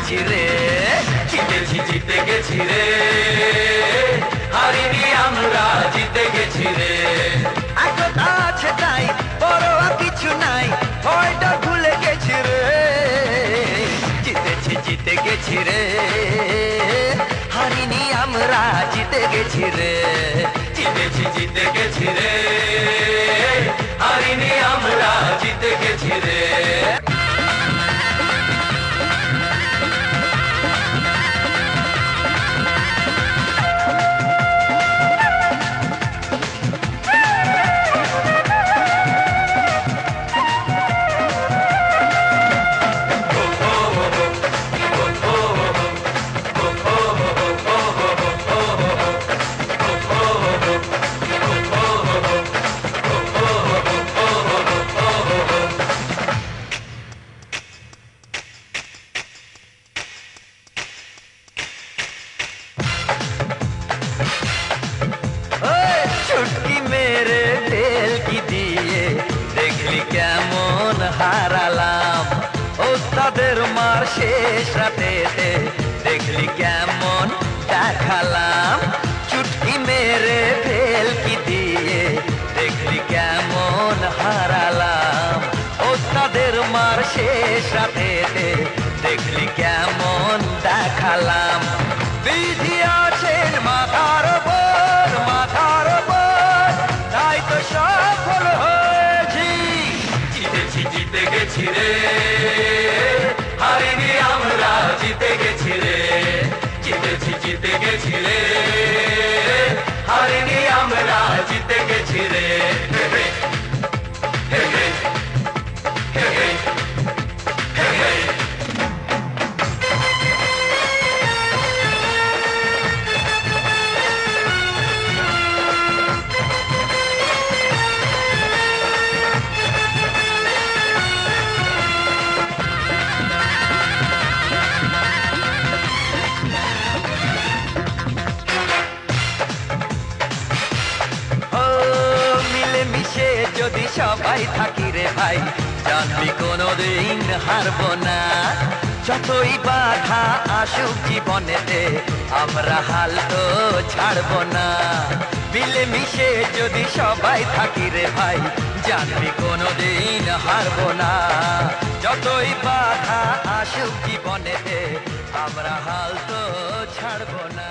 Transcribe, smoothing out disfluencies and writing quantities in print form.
গেছি রে, জিতেছি জিতে গেছি রে, হারিনি আমরা জিতে গেছি রে। একতা আছে তাই বড় কিছু নাই, ভয়টা ভুলে গেছি রে, জিতেছি জিতে গেছি রে, হারিনি আমরা জিতে গেছি রে, জিতেছি জিতে গেছি রে, হারিনি আমরা জিতে গেছি রে। चुटकी मेरे तेल की दिए देखली केमन हारालाम, ओस्तादेर मार शेष रातेते देखली केमन देखालाम। चुटकी मेरे तेल की दिए देखली केमन हारालाम, ओस्तादेर मार शेष रातेते देखली केमन देखालाम। विधि आछेन माथार ओपर माथार ओपर, তাই তো সফল হয়েছি, জিতেছি জিতে গেছি রে, হারিনি আমরা জিতে গেছি রে, জিতেছি জিতে গেছি রে, হারিনি আমরা জিতে গেছি রে। যদি সবাই থাকি রে ভাই, জানবি কোনোদিন হারবো না, যতই বাধা আসুক জীবনেতে আমরা হাল তো ছাড়বো না। মিলেমিশে যদি সবাই থাকি রে ভাই, জানবি কোনোদিন হারবো না, যতই বাধা আসুক জীবনেতে আমরা হাল তো ছাড়বো না।